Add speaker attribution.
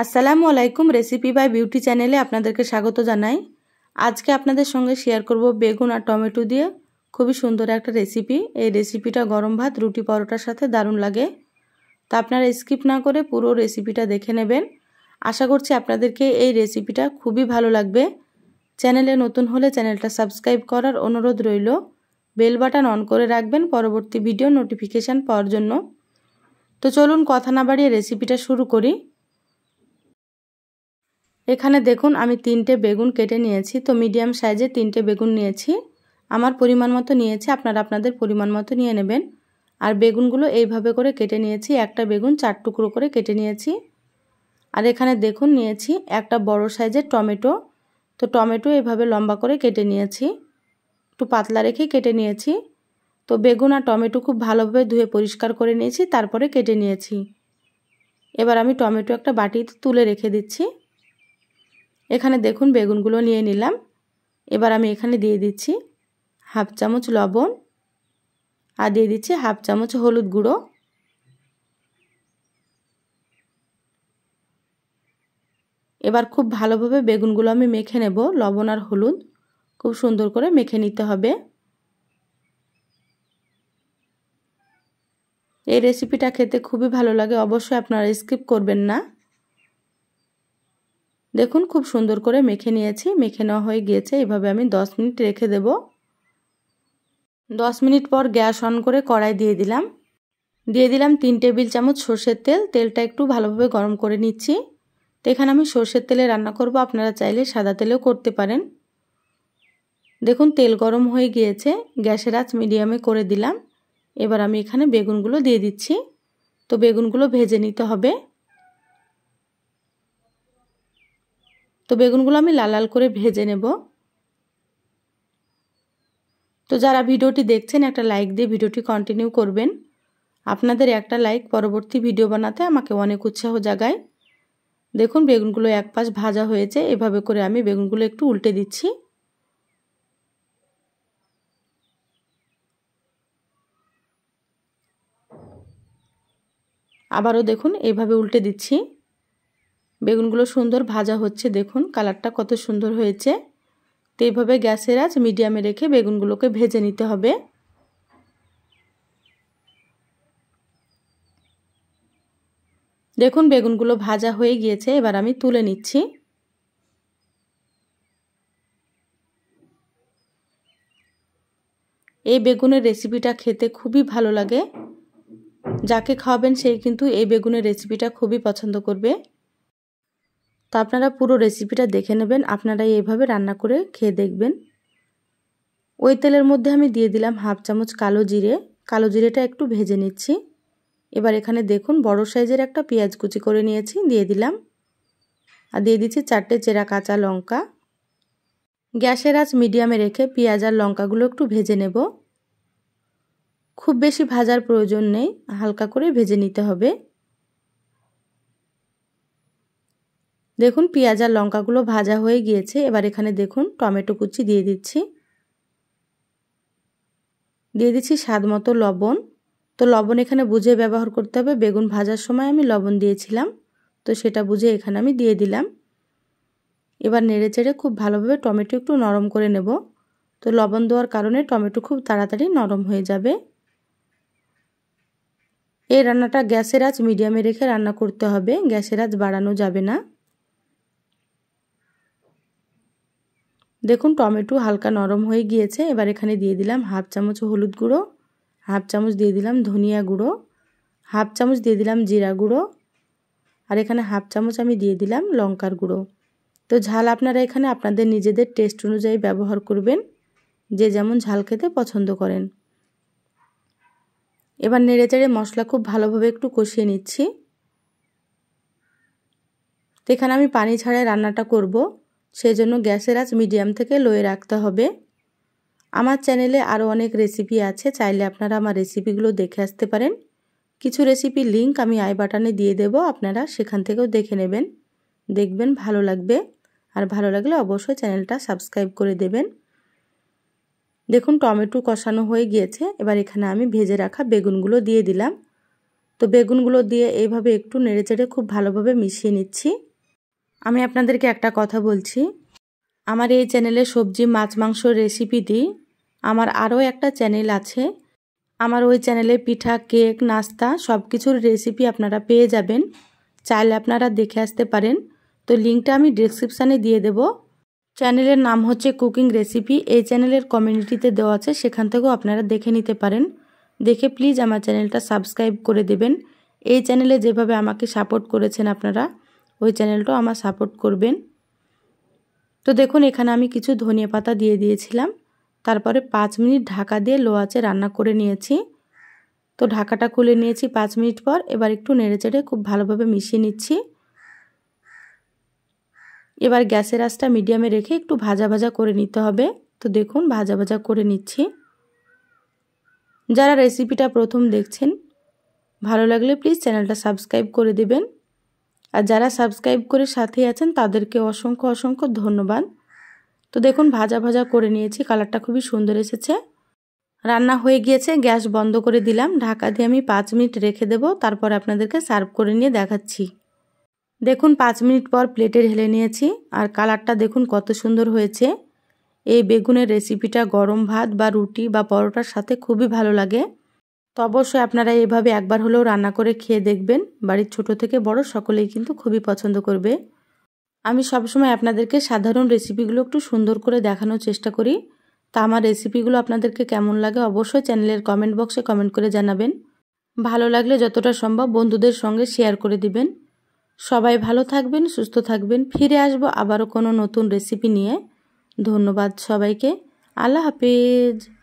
Speaker 1: আসসালামু আলাইকুম recipe by beauty চ্যানেলে আপনাদেরকে স্বাগত জানাই। আজকে আপনাদের সঙ্গে শেয়ার করব বেগুন আর টমেটো দিয়ে খুবই সুন্দর একটা রেসিপি। এই রেসিপিটা গরম ভাত, রুটি, পরোটার সাথে দারুণ লাগে। তো আপনারা স্কিপ না করে পুরো রেসিপিটা দেখে নেবেন। আশা করছি আপনাদেরকে এই রেসিপিটা খুবই ভালো লাগবে। চ্যানেলে নতুন হলে চ্যানেলটা সাবস্ক্রাইব করার অনুরোধ রইল। বেল বাটন অন করে রাখবেন পরবর্তী ভিডিও নোটিফিকেশান পাওয়ার জন্য। তো চলুন কথা না বাড়িয়ে রেসিপিটা শুরু করি। এখানে দেখুন আমি 3টে বেগুন কেটে নিয়েছি। তো মিডিয়াম সাইজে 3টে বেগুন নিয়েছি। আমার পরিমাণ মতো নিয়েছি, আপনারা আপনাদের পরিমাণ মতো নিয়ে নেবেন। আর বেগুনগুলো এইভাবে করে কেটে নিয়েছি। একটা বেগুন 4 টুকরো করে কেটে নিয়েছি। আর এখানে দেখুন নিয়েছি একটা বড় সাইজের টমেটো। তো টমেটো এইভাবে লম্বা করে কেটে নিয়েছি, একটু পাতলা রেখে কেটে নিয়েছি। তো বেগুন আর টমেটো খুব ভালোভাবে ধুয়ে পরিষ্কার করে নিয়েছি, তারপরে কেটে নিয়েছি। এবার আমি টমেটো একটা বাটিতে তুলে রেখে দিচ্ছি। এখানে দেখুন বেগুনগুলো নিয়ে নিলাম। এবার আমি এখানে দিয়ে দিচ্ছি হাফ চামচ লবণ আর দিয়ে দিচ্ছি হাফ চামচ হলুদ গুঁড়ো। এবার খুব ভালোভাবে বেগুনগুলো আমি মেখে নেব। লবণ আর হলুদ খুব সুন্দর করে মেখে নিতে হবে। এই রেসিপিটা খেতে খুবই ভালো লাগে, অবশ্যই আপনারা স্কিপ করবেন না। দেখুন খুব সুন্দর করে মেখে নিয়েছি। মেখে নেওয়া হয়ে গিয়েছে। এভাবে আমি 10 মিনিট রেখে দেব। 10 মিনিট পর গ্যাস অন করে কড়াই দিয়ে দিলাম। 3 টেবিল চামচ সর্ষের তেল। তেলটা একটু ভালোভাবে গরম করে নিচ্ছি। তো এখানে আমি সর্ষের তেলে রান্না করব, আপনারা চাইলে সাদা তেলেও করতে পারেন। দেখুন তেল গরম হয়ে গিয়েছে। গ্যাসের আঁচ মিডিয়ামে করে দিলাম। এবার আমি এখানে বেগুনগুলো দিয়ে দিচ্ছি। তো বেগুনগুলো ভেজে নিতে হবে। তো বেগুনগুলো আমি লাল লাল করে ভেজে নেব। তো যারা ভিডিওটি দেখছেন একটা লাইক দিয়ে ভিডিওটি কন্টিনিউ করবেন। আপনাদের একটা লাইক পরবর্তী ভিডিও বানাতে আমাকে অনেক উৎসাহ জাগায়। দেখুন বেগুনগুলো এক পাশ ভাজা হয়েছে। এভাবে করে আমি বেগুনগুলো একটু উল্টে দিচ্ছি। আবারও দেখুন এইভাবে উল্টে দিচ্ছি। বেগুনগুলো সুন্দর ভাজা হচ্ছে। দেখুন কালারটা কত সুন্দর হয়েছে। তো এইভাবে গ্যাসের আঁচ মিডিয়ামে রেখে বেগুনগুলোকে ভেজে নিতে হবে। দেখুন বেগুনগুলো ভাজা হয়ে গিয়েছে। এবার আমি তুলে নিচ্ছি। এই বেগুনের রেসিপিটা খেতে খুবই ভালো লাগে। যাকে খাওয়াবেন সেই কিন্তু এই বেগুনের রেসিপিটা খুবই পছন্দ করবে। তো আপনারা পুরো রেসিপিটা দেখে নেবেন। আপনারা এইভাবে রান্না করে খেয়ে দেখবেন। ওই তেলের মধ্যে আমি দিয়ে দিলাম হাফ চামচ কালো জিরে। কালো জিরেটা একটু ভেজে নিচ্ছি। এবার এখানে দেখুন বড় সাইজের একটা পেঁয়াজ কুচি করে নিয়েছি, দিয়ে দিলাম। আর দিয়ে দিচ্ছি 4টে চেরা কাঁচা লঙ্কা। গ্যাসের আঁচ মিডিয়ামে রেখে পেঁয়াজ আর লঙ্কাগুলো একটু ভেজে নেব। খুব বেশি ভাজার প্রয়োজন নেই, হালকা করে ভেজে নিতে হবে। দেখুন পেঁয়াজ আর লঙ্কাগুলো ভাজা হয়ে গিয়েছে। এবার এখানে দেখুন টমেটো কুচি দিয়ে দিচ্ছি। দিয়ে দিচ্ছি স্বাদ মতো লবণ। তো লবণ এখানে বুঝে ব্যবহার করতে হবে। বেগুন ভাজার সময় আমি লবণ দিয়েছিলাম, তো সেটা বুঝে এখানে আমি দিয়ে দিলাম। এবার নেড়ে চেড়ে খুব ভালোভাবে টমেটো একটু নরম করে নেব। তো লবণ দেওয়ার কারণে টমেটো খুব তাড়াতাড়ি নরম হয়ে যাবে। এই রান্নাটা গ্যাসের আঁচ মিডিয়ামে রেখে রান্না করতে হবে, গ্যাসের আঁচ বাড়ানো যাবে না। দেখুন টমেটো হালকা নরম হয়ে গিয়েছে। এবার এখানে দিয়ে দিলাম হাফ চামচ হলুদ গুঁড়ো, হাফ চামচ দিয়ে দিলাম ধনিয়া গুঁড়ো, হাফ চামচ দিয়ে দিলাম জিরা গুঁড়ো, আর এখানে হাফ চামচ আমি দিয়ে দিলাম লঙ্কার গুঁড়ো। তো ঝাল আপনারা এখানে আপনাদের নিজেদের টেস্ট অনুযায়ী ব্যবহার করবেন, যে যেমন ঝাল খেতে পছন্দ করেন। এবার নেড়েচেড়ে মশলা খুব ভালোভাবে একটু কষিয়ে নিচ্ছি। তো এখানে আমি পানি ছাড়াই রান্নাটা করব, সেই জন্য গ্যাসের আঁচ মিডিয়াম থেকে লোয়ে রাখতে হবে। আমার চ্যানেলে আরও অনেক রেসিপি আছে, চাইলে আপনারা আমার রেসিপিগুলো দেখে আসতে পারেন। কিছু রেসিপির লিঙ্ক আমি আই বাটনে দিয়ে দেব, আপনারা সেখান থেকেও দেখে নেবেন। দেখবেন ভালো লাগবে। আর ভালো লাগলে অবশ্যই চ্যানেলটা সাবস্ক্রাইব করে দেবেন। দেখুন টমেটো কষানো হয়ে গিয়েছে। এবার এখানে আমি ভেজে রাখা বেগুনগুলো দিয়ে দিলাম। তো বেগুনগুলো দিয়ে এইভাবে একটু নেড়েচেড়ে খুব ভালোভাবে মিশিয়ে নিচ্ছি। আমি আপনাদেরকে একটা কথা বলছি, আমার এই চ্যানেলে সবজি মাছ মাংসর রেসিপি দিই। আমার আরও একটা চ্যানেল আছে, আমার ওই চ্যানেলে পিঠা কেক নাস্তা সব কিছুর রেসিপি আপনারা পেয়ে যাবেন। চাইলে আপনারা দেখে আসতে পারেন। তো লিঙ্কটা আমি ডেসক্রিপশানে দিয়ে দেব। চ্যানেলের নাম হচ্ছে কুকিং রেসিপি। এই চ্যানেলের কমিউনিটিতে দেওয়া আছে, সেখান থেকেও আপনারা দেখে নিতে পারেন। দেখে প্লিজ আমার চ্যানেলটা সাবস্ক্রাইব করে দেবেন। এই চ্যানেলে যেভাবে আমাকে সাপোর্ট করেছেন আপনারা, ওই চ্যানেলটাও আমার সাপোর্ট করবেন। তো দেখুন এখানে আমি কিছু ধনিয়া পাতা দিয়ে দিয়েছিলাম। তারপরে 5 মিনিট ঢাকা দিয়ে লো আঁচে রান্না করে নিয়েছি। তো ঢাকাটা খুলে নিয়েছি 5 মিনিট পর। এবার একটু নেড়েচেড়ে খুব ভালোভাবে মিশিয়ে নিচ্ছি। এবার গ্যাসের আঁচটা মিডিয়ামে রেখে একটু ভাজা ভাজা করে নিতে হবে। তো দেখুন ভাজা ভাজা করে নিচ্ছি। যারা রেসিপিটা প্রথম দেখছেন, ভালো লাগলে প্লিজ চ্যানেলটা সাবস্ক্রাইব করে দেবেন। আর যারা সাবস্ক্রাইব করে সাথে আছেন তাদেরকে অসংখ্য অসংখ্য ধন্যবাদ। তো দেখুন ভাজা ভাজা করে নিয়েছি, কালারটা খুবই সুন্দর এসেছে। রান্না হয়ে গিয়েছে, গ্যাস বন্ধ করে দিলাম। ঢাকা দিয়ে আমি 5 মিনিট রেখে দেব, তারপর আপনাদেরকে সার্ভ করে নিয়ে দেখাচ্ছি। দেখুন 5 মিনিট পর প্লেটে ঢেলে নিয়েছি, আর কালারটা দেখুন কত সুন্দর হয়েছে। এই বেগুনের রেসিপিটা গরম ভাত বা রুটি বা পরোটার সাথে খুবই ভালো লাগে। তো অবশ্যই আপনারা এভাবে একবার হলেও রান্না করে খেয়ে দেখবেন। বাড়ির ছোট থেকে বড় সকলেই কিন্তু খুবই পছন্দ করবে। আমি সবসময় আপনাদেরকে সাধারণ রেসিপিগুলো একটু সুন্দর করে দেখানোর চেষ্টা করি। তা আমার রেসিপিগুলো আপনাদেরকে কেমন লাগে অবশ্যই চ্যানেলের কমেন্ট বক্সে কমেন্ট করে জানাবেন। ভালো লাগলে যতটা সম্ভব বন্ধুদের সঙ্গে শেয়ার করে দিবেন। সবাই ভালো থাকবেন, সুস্থ থাকবেন। ফিরে আসবো আবারও কোনো নতুন রেসিপি নিয়ে। ধন্যবাদ সবাইকে। আল্লাহ হাফেজ।